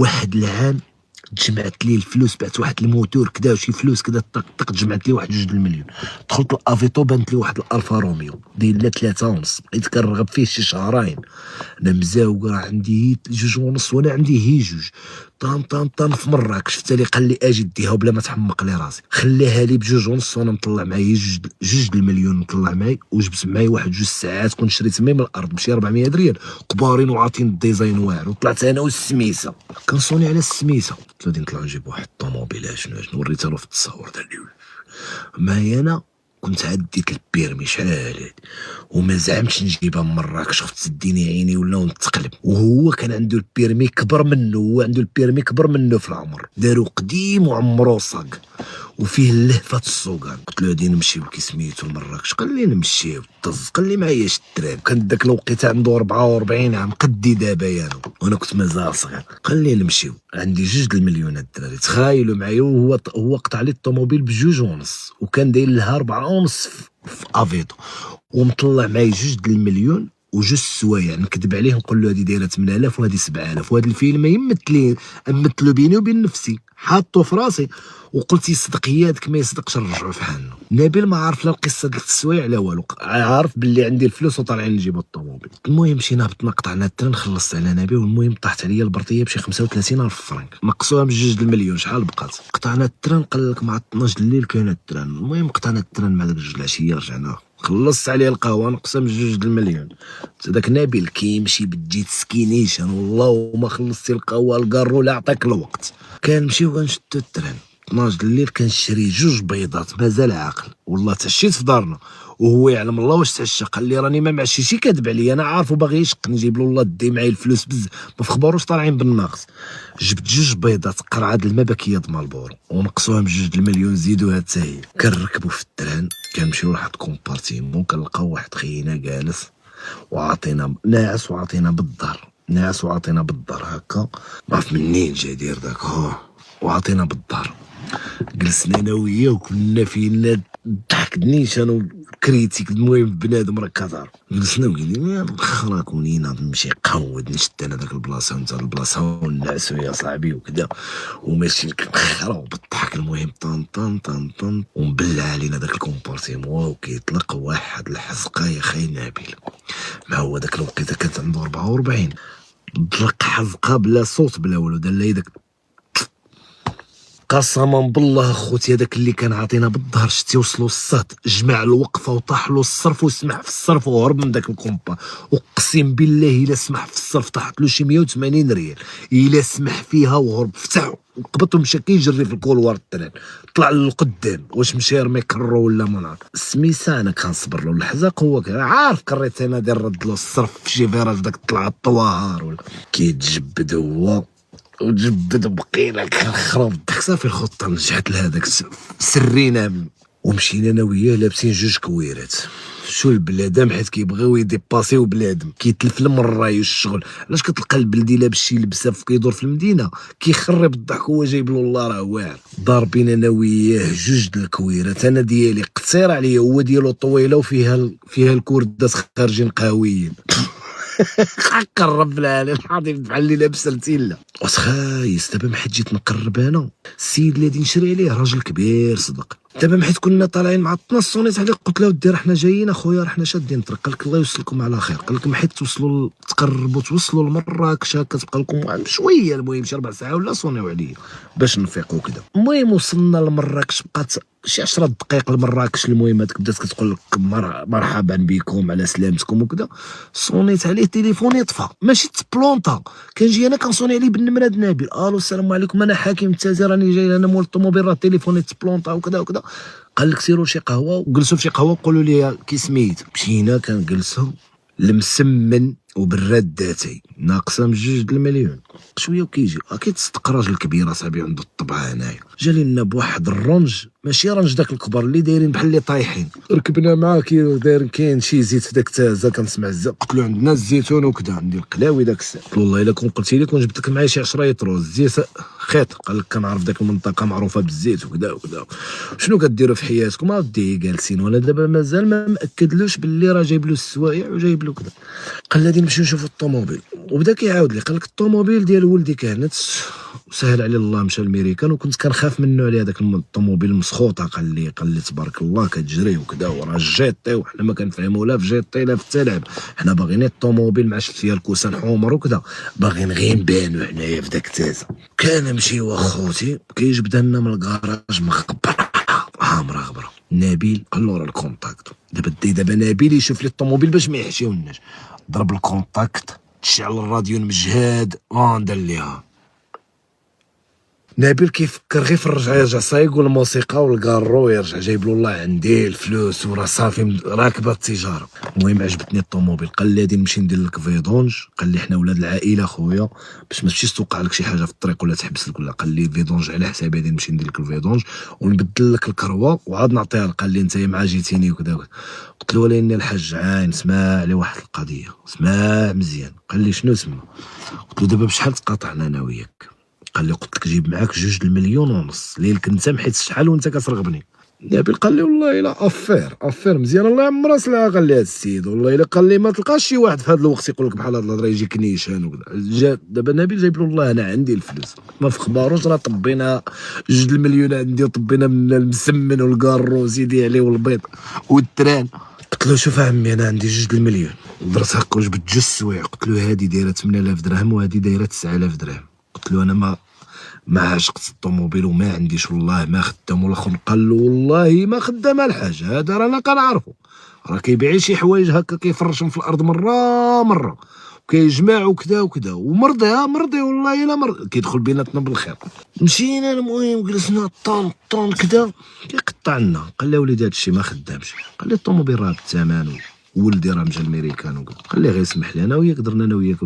واحد العام تجمعت لي الفلوس، بعت واحد الموتور كدا وشي فلوس كدا طق تجمعت لي واحد 2 المليون. دخلت الافيتو بانت لي واحد الالفا روميو داير لها 3.5، بقيت كنرغب فيه شي شهرين. انا مزاوق راه عندي 2.5 وانا عندي هي 2. طان في مراكش شفت لي قال لي اجي ديها بلا ما تحمق لي راسي، خليها لي ب2.5 وانا مطلع معايا 2 المليون مطلع معايا، وجبت معايا واحد 2 ساعات كنت شريت من الارض بشي 400 ريال كبارين وعاطين الديزاين واعر، وطلعت انا والسميسه كنصوني على السميسه. قلت له نطلعوا نجيب واحد الطوموبيل شنو وريتها له في التصاور تاع اليوم. معايا انا كنت عديت البيرمي شحال هادي وما زعمتش نجيبها من مراكش، خفت تديني عيني ولا نتقلب. وهو كان عنده البيرمي كبر منه، هو عنده البيرمي كبر منه في العمر، دارو قديم وعمرو صاق وفيه اللهفه السوقان. قلت له غادي نمشيو كي سميتو لمراكش، قال لي نمشيو طز، قال لي معايا الدراري. كان داك الوقيته عنده 44 عام قدي دابا يانو وانا كنت مازال صغير. قال لي نمشيو عندي 2 المليون الدراري. تخايلوا معايا هو قطع لي الطوموبيل ب2.5 وكان داير لها 4.5 في افيتو، ومطلع معايا 2 المليون وجوج سوايع. نكذب عليه نقول له هذه دايره 8000 وهذه 7000، وهذا الفيلم يمثلوا بيني وبين نفسي، حاطه في راسي وقلت يصدق يادك ما يصدقش نرجعوا في حالنا. نبيل ما عارف لا القصه ديال السوايع لا والو، عارف باللي عندي الفلوس وطالعين نجيبوا الطوموبيل. المهم مشينا هبطنا قطعنا الترن، خلصت على نبيل، والمهم طاحت عليا البرطيه بشي 35,000 فرنك نقصوها من 2 المليون. شحال بقات؟ قطعنا الترن قال لك مع 12 الليل كاين الترن. المهم قطعنا الترن مع داك 2 العشيه رجعنا، خلصت عليه القهوه نقسم 2 المليون. داك نبيل كيمشي بالجيت سكينيشن والله وما خلصتي القهوه الكارو لا عطاك الوقت. كنمشيو كنشدو الترن 12 الليل كنشري 2 بيضات مازال عاقل، والله تعشيت في دارنا وهو يعلم الله واش تعشى. قال لي راني ما معشيش، كذب عليا انا عارفو باغي يشق نجيب له الله دي معايا الفلوس بزاف ما في خباروش طالعين بالناقص. جبت 2 بيضات قرعه د الماء باكيه د مالبورو ونقصوها ب 2 المليون زيدوها حتى هي. كنركبوا في التران كنمشيو لواحد كومبارتيمون كنلقاو واحد خينا جالس وعاطينا ناعس وعاطينا بالدار، ناعس وعاطينا بالدار هكا ما عرف منين جا داير داك وعاطينا بالدار. جلسنا انا وياه وكنا فينا الضحك النيشان والكريتيك. المهم بنادم راه كثر جلسنا وقلنا نخرك ونين نمشي قود نشد انا داك البلاصه وانت البلاصه ونعسو يا صاحبي وكذا وماشي كنخراو بالضحك. المهم طن ومبلع علينا داك الكومبارتيمون وكيطلق واحد الحزقه يا خاي نبيل. ما هو داك الوقيته كانت عنده 44 طلق حزقه بلا صوت بلا والو، دار لي داك قسما بالله خوتي هذاك اللي كان عاطينا بالظهر شتي وصلوا الصهد جمع الوقفه وطاح له الصرف وسمح في الصرف وهرب من داك الكومبا. اقسم بالله الا سمح في الصرف طاحت له شي 180 ريال، الا سمح فيها وهرب فتح وقبط ومشى كيجري في الكولوار التران طلع للقدام. واش مشى يرمي كرو ولا ما نعرف سميسه. انا كنصبر له الحزاق هو عارف كريت انا داير رد له الصرف في شي فيراج داك طلع الطواهر ولا كيتجبد هو وجبد بقينا كنخرب الضحك. صافي الخطه نجحت لهذاك سرينا ومشينا انا وياه لابسين 2 كويرات. شو البلادم حيت كيبغيو يديباسيو بلادم كيتلف المراي والشغل. علاش كتلقى البلدي لابس شي لبسه كيدور في المدينه كيخرب الضحك هو جايب له الله راه واعر. ضاربين انا وياه 2 د الكويرات، انا ديالي قصير عليا هو ديالو طويله وفيها الكوردات خارجين قهويين. قرب العالم الحاضر بحال اللي لابس رتيلا وسخايس. دابا ما حيت جيت نقرب انا السيد اللي غادي نشري عليه راجل كبير صدق. دابا ما حيت كنا طالعين مع الطناس صونيت عليه قلت له ودي راه حنا جايين اخويا راه حنا شادين الطريق. قال لك الله يوصلكم على خير. قال لك ما حيت توصلوا تقربوا توصلوا لمراكش كتبقى لكم شويه. المهم شي 4 ساعات ولا صونيو عليا باش نفيقوا كذا. المهم وصلنا لمراكش بقات شي 10 دقائق لمراكش. المهم هذيك بدات كتقول لك مرحبا بكم على سلامتكم وكذا. صونيت عليه تليفوني طفى ماشي تبلونطا. كنجي انا كنصوني عليه بالنمره د نبيل الو السلام عليكم انا حكيم التازي راني جاي انا مول الطوموبيل راه تليفوني تبلونطا وكذا وكذا. قال لك سيروا شي قهوه وجلسوا في شي قهوه وقولوا لي كي سميت. مشينا كنجلسوا المسمن وبالراد ذاتي ناقصه من 2 المليون شويه وكيجي اكيد صدق راجل كبير اصاحبي عنده الطبع هنايا. جا لنا بواحد الرنج ماشي رنج داك الكبار اللي دايرين بحال اللي طايحين. ركبنا معاه داير كاين شي زيت في داك التازه كنسمع الزيت. قلت له عندنا الزيتون وكذا عندي القلاوي داك الساعه. والله الا كون قلتي لي كون جبت لك معايا شي 10 يطرو الزيت بقيت قال لك كنعرف داك المنطقه معروفه بالزيت وكذا وكذا، شنو كديروا في حياتكم؟ اودي جالسين، وانا دابا مازال ما مأكدلوش باللي راه جايب له السوايع وجايب له كذا. قال غادي نمشيو نشوفوا الطوموبيل، وبدا كيعاود لي قال لك الطوموبيل ديال ولدي كانت، وسهل عليه الله مشى للميريكان، وكنت كنخاف منه على هذاك الطوموبيل مسخوطه. قال لي تبارك الله كتجري وكذا، وراه جيتي وحنا ما كنفهموا لا في جيتي لا في التلعب، حنا باغيين الطوموبيل مع شفت فيها الكوسان حمر وكذا، باغيين غير نبانو حنايا في داك التازه. كنمشيو اخوتي كيجبد لنا من الكراج مخبره مرغبره. نبيل قال له راه الكونتاكت، دابا نبيل يشوف لي الطوموبيل باش ما يحشيوناش، ضرب الكونتاكت، تشعل الراديو المجهاد وندير ليها. نبيل كيفكر غير في الرجعه، يرجع صايق الموسيقى والكارو، يرجع جايب له الله عندي الفلوس وراه صافي راكبه التجاره. المهم عجبتني الطوموبيل، قال لي غادي نمشي ندير لك فيدونج، قال لي حنا ولاد العائله خويا باش ما تمشيش توقع لك شي حاجه في الطريق ولا تحبس لك ولا. قال لي فيدونج على حسابي، غادي نمشي ندير لك الفيدونج ونبدل لك الكروه وعاد نعطيها. قال لي انت مع جيتيني وكذا. قلت له ولكن الحاج عاين اسمع لي واحد القضيه، اسمع مزيان. قال لي شنو سما؟ قلت له دابا بشحال تقاطعنا انا وياك؟ قال لي قلت لك جيب معاك 2 مليون ونص ليلك انت محيت شحال وانت كترغبني. نبيل قال لي والله الا افير مزيان الله يعمر راسها. قال لي هاد السيد والله الا قال لي ما تلقاش شي واحد في هذا الوقت يقول لك بحال هاد الهضره يجيك نيشان وكذا. دابا نبيل جايب له والله انا عندي الفلوس، ما في خباروش راه طبينا 2 مليون عندي، وطبينا من المسمن والكارو زيدي عليه والبيض والتران. قلت له شوف عمي انا عندي 2 مليون، درت هكا وجبت 2 السوايع. قلت له هذه دايره 8000 درهم وهذه دايره 9000 درهم. قلت له انا ما عشقت الطوموبيل وما عنديش والله ما خدام. والاخر قال له والله ما خدام الحاج، هذا رانا كنعرفو، راه كيبيع شي حوايج هكا كيفرشهم في الارض مره وكيجمع وكذا وكذا، ومرضي والله الا مرضي، كيدخل بيناتنا بالخير. مشينا المهم جلسنا طون كذا كيقطع لنا. قال لي وليدي هذا الشيء ما خدامش. قال لي الطوموبيل راه بالثمن وولدي راه مشى للميريكان وكذا. قال لي غير اسمح لي انا وياك درنا انا وياك